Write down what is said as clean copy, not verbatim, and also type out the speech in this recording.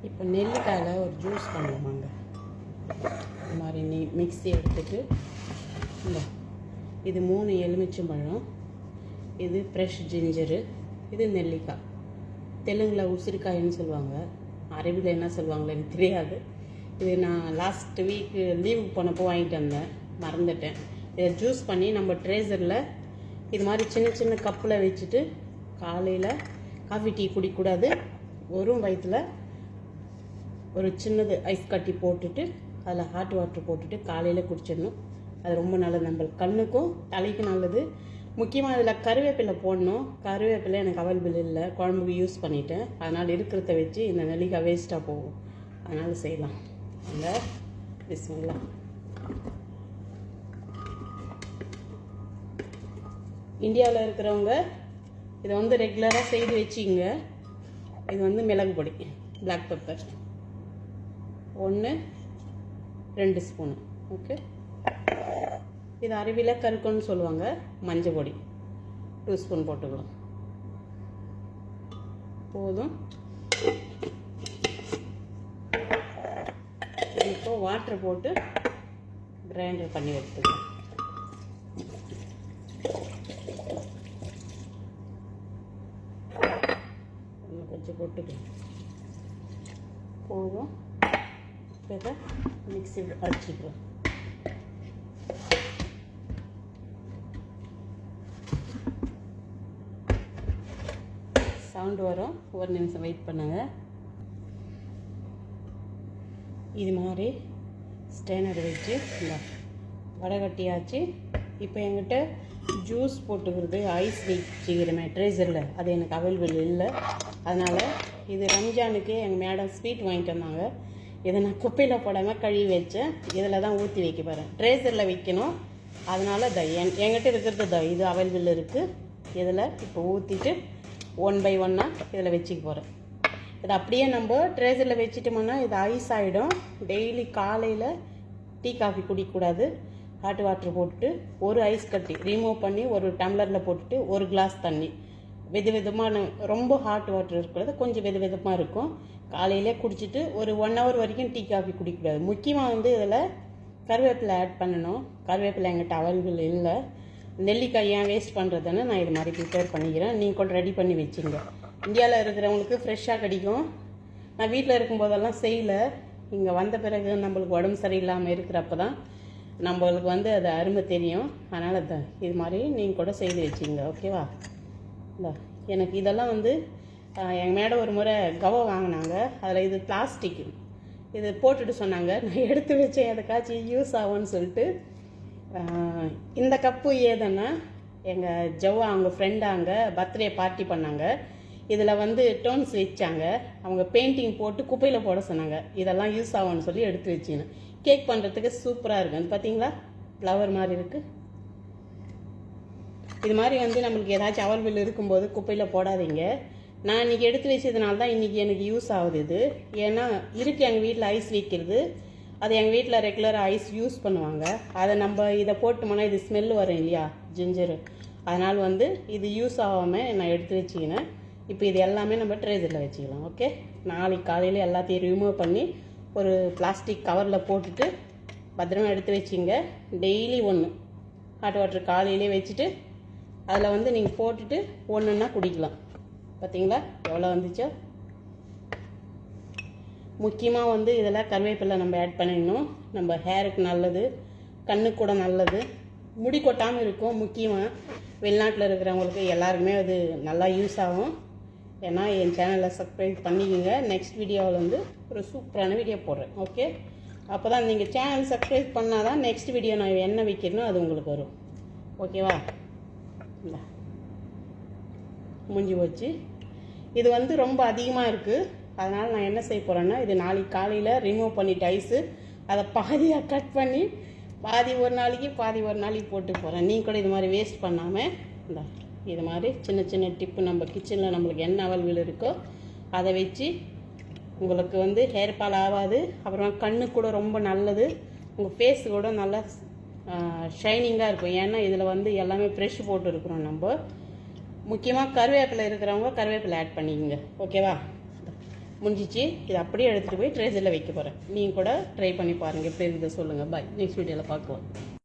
இப்போ நெல்லிக்காயில் ஒரு ஜூஸ் பண்ணுவோமாங்க. இந்த மாதிரி மிக்ஸி எடுத்துட்டு இது 3 எலுமிச்சம்பழம், இது ஃப்ரெஷ் ஜிஞ்சரு, இது நெல்லிக்காய். தெலுங்கில் உசிரிக்காயின்னு சொல்லுவாங்க, அரபியில் என்ன சொல்லுவாங்களோ எனக்கு தெரியாது. இது நான் லாஸ்ட் வீக்கு லீவுக்கு போனப்போ வாங்கிட்டு வந்தேன், மறந்துட்டேன். இதை ஜூஸ் பண்ணி நம்ம ட்ரேசரில் இது மாதிரி சின்ன சின்ன கப்பில் வச்சுட்டு காலையில் காஃபி டீ குடிக்கக்கூடாது, வெறும் வயிற்றில் ஒரு சின்னது ஐஸ் கட்டி போட்டுட்டு அதில் ஹாட் வாட்டர் போட்டுட்டு காலையில் குடிச்சிடணும். அது ரொம்ப நல்லது, நம்ம கண்ணுக்கும் தலைக்கும் நல்லது. முக்கியமாக அதில் கருவேப்பிலை போடணும். கருவேப்பிலை எனக்கு அவைலபிள் இல்லை, குழம்புக்கு யூஸ் பண்ணிட்டேன். அதனால் இருக்கிறத வச்சு இந்த நெல்லிக்காய் வேஸ்ட்டாக போகும், அதனால் செய்யலாம். அந்த பிஸ்மில்லா. இந்தியாவில் இருக்கிறவங்க இதை வந்து ரெகுலராக செய்து வச்சிங்க. இது மிளகு பொடி, பிளாக் பெப்பர் 1-2 ஸ்பூனு. ஓகே, இது அரபியில் கருக்கன்னு சொல்லுவாங்க. மஞ்சள் பொடி 2 ஸ்பூன் போட்டுக்கலாம் போதும். இப்போ வாட்டர் போட்டு கிரைண்டர் பண்ணி எடுத்துக்கலாம். கொஞ்சம் போட்டுக்கலாம் போதும். இப்போ மிக்ஸி அடிச்சுக்கலாம். சவுண்டு வரும், ஒரு நிமிஷம் வெயிட் பண்ணுங்க. இது மாதிரி ஸ்டெய்னர் வச்சு வடகட்டியாச்சு. இப்போ என்கிட்ட ஜூஸ் போட்டுக்கிறது ஐஸ் வச்சுக்கிறேன் ட்ரேசரில், அது எனக்கு அவைலபிள் இல்லை. அதனால் இது ரம்ஜானுக்கு எங்கள் மேடம் ஸ்வீட் வாங்கிட்டு வந்தாங்க. இதை நான் குப்பையில் போடாமல் கழுவி வச்சேன். இதில் தான் ஊற்றி வைக்க போகிறேன், ட்ரேசரில் வைக்கணும். அதனால் என்கிட்ட இருக்கிறது இது அவைலபிள் இருக்குது. இதில் இப்போ ஊற்றிட்டு 1 by 1 இதில் வச்சுக்க போகிறேன். இது அப்படியே நம்ம ட்ரேசரில் வச்சுட்டோம்னா இது ஐஸ் ஆகிடும். டெய்லி காலையில் டீ காஃபி குடிக்கக்கூடாது. ஹாட் வாட்டர் போட்டுட்டு ஒரு ஐஸ் கட்டி ரிமூவ் பண்ணி ஒரு டம்ளரில் போட்டுட்டு 1 கிளாஸ் தண்ணி, விதமான ரொம்ப ஹாட் வாட்டர் இருக்கிறது கொஞ்சம் விதமாக இருக்கும். காலையிலே குடிச்சிட்டு ஒரு 1 hour வரைக்கும் டீ காஃபி குடிக்கக்கூடாது. முக்கியமாக இதில் கருவேப்பிலை ஆட் பண்ணணும். கருவேப்பிலை எங்கிட்ட அவைலபிள் இல்லை. நெல்லிக்காய் ஏன் வேஸ்ட் பண்ணுறதுன்னு நான் இது மாதிரி ப்ரிப்பேர் பண்ணிக்கிறேன். நீங்கள் கூட ரெடி பண்ணி வச்சுங்க. இந்தியாவில் இருக்கிறவங்களுக்கு ஃப்ரெஷ்ஷாக கிடைக்கும். நான் வீட்டில் இருக்கும்போதெல்லாம் செய்யலை. இங்கே வந்த பிறகு நம்மளுக்கு உடம்பு சரியில்லாமல் இருக்கிறப்ப தான் நம்மளுக்கு அது அருமை தெரியும். அதனால் இது மாதிரி நீங்கள் கூட செய்து வச்சுங்க. ஓகேவா? இல்லை, எனக்கு இதெல்லாம் எங்கள் மேடம் ஒரு முறை கவா வாங்கினாங்க. அதில் இது பிளாஸ்டிக், இது போட்டுட்டு சொன்னாங்க. நான் எடுத்து வச்சேன், எதுக்காச்சும் யூஸ் ஆகும்னு சொல்லிட்டு. இந்த கப்பு ஏதுன்னா எங்கள் ஜவ்வா அவங்க ஃப்ரெண்டாங்க பர்த்டே பார்ட்டி பண்ணாங்க. இதில் டோன்ஸ் வச்சாங்க. அவங்க பெயிண்டிங் போட்டு குப்பையில் போட சொன்னாங்க. இதெல்லாம் யூஸ் ஆகும்னு சொல்லி எடுத்து வச்சுக்கணும். கேக் பண்ணுறதுக்கு சூப்பராக இருக்கும். பார்த்தீங்களா, ஃப்ளவர் மாதிரி இருக்குது. இது மாதிரி நம்மளுக்கு ஏதாச்சும் அவைலபிள் இருக்கும்போது குப்பையில் போடாதீங்க. நான் இன்றைக்கி எடுத்து வச்சதுனால தான் இன்றைக்கி எனக்கு யூஸ் ஆகுது இது. ஏன்னா இருக்குது எங்கள் வீட்டில் ஐஸ் வைக்கிறது, அது எங்கள் வீட்டில் ரெகுலராக ஐஸ் யூஸ் பண்ணுவாங்க. அதை நம்ம இதை போட்டோம்னா இது ஸ்மெல் வரும் இல்லையா, ஜிஞ்சரு. அதனால் இது யூஸ் ஆகாமல் நான் எடுத்து வச்சுக்கினேன். இப்போ இது எல்லாமே நம்ம ட்ரேசரில் வச்சுக்கலாம். ஓகே, நாளைக்கு காலையில் எல்லாத்தையும் ரிமூவ் பண்ணி ஒரு பிளாஸ்டிக் கவரில் போட்டுட்டு பத்திரமா எடுத்து வச்சிங்க. டெய்லி 1 ஹாட் வாட்டர் காலையிலே வச்சுட்டு அதில் நீங்கள் போட்டுட்டு ஒன்றுன்னா குடிக்கலாம். பார்த்தீங்களா எவ்வளோ வந்துச்சோ. முக்கியமாக இதில் கருவேப்பிலை நம்ம ஆட் பண்ணிடணும். நம்ம ஹேருக்கு நல்லது, கண்ணுக்கு கூட நல்லது, முடி கொட்டாமல் இருக்கும். முக்கியமாக வெளிநாட்டில் இருக்கிறவங்களுக்கு எல்லாருக்குமே அது நல்லா யூஸ் ஆகும். ஏன்னா என் சேனலை சப்ஸ்கிரைப் பண்ணிக்கோங்க. நெக்ஸ்ட் வீடியோவில் ஒரு சூப்பரான வீடியோ போடுறேன். ஓகே, அப்போ தான் நீங்கள் சேனல் சப்ஸ்கிரைப் பண்ணால் தான் நெக்ஸ்ட் வீடியோ நான் என்ன வைக்கிறனோ அது உங்களுக்கு வரும். ஓகேவா? இல்லை, முடிஞ்சு போச்சு. இது ரொம்ப அதிகமாக இருக்குது. அதனால் நான் என்ன செய்ய போகிறேன்னா, இது நாளைக்கு காலையில் ரிமூவ் பண்ணிவிட்டு ஐஸு அதை பாதியாக கட் பண்ணி பாதி ஒரு நாளைக்கு போட்டு போகிறேன். நீங்கள் கூட இது மாதிரி வேஸ்ட் பண்ணாமல் இது மாதிரி சின்ன சின்ன டிப்பு நம்ம கிச்சனில் நம்மளுக்கு என்ன அவைலபிள் இருக்கோ அதை வச்சு உங்களுக்கு ஹேர் ஃபால் ஆகாது. அப்புறமா கண்ணு கூட ரொம்ப நல்லது, உங்கள் ஃபேஸ் கூட நல்லா ஷைனிங்காக இருக்கும். ஏன்னா இதில் எல்லாமே ஃப்ரெஷ் போட்டு இருக்கிறோம் நம்ம. முக்கியமாக கருவேப்பிலை இருக்கிறவங்க கருவேப்பிலை ஆட் பண்ணிக்கோங்க. ஓகேவா? முடிஞ்சிச்சு. இதை அப்படியே எடுத்துகிட்டு போய் ட்ரேசரில் வைக்க போகிறேன். நீங்கள் கூட ட்ரை பண்ணி பாருங்கள், எப்படி இருக்குது சொல்லுங்கள். பாய், நெக்ஸ்ட் வீடியோவில் பார்க்கலாம்.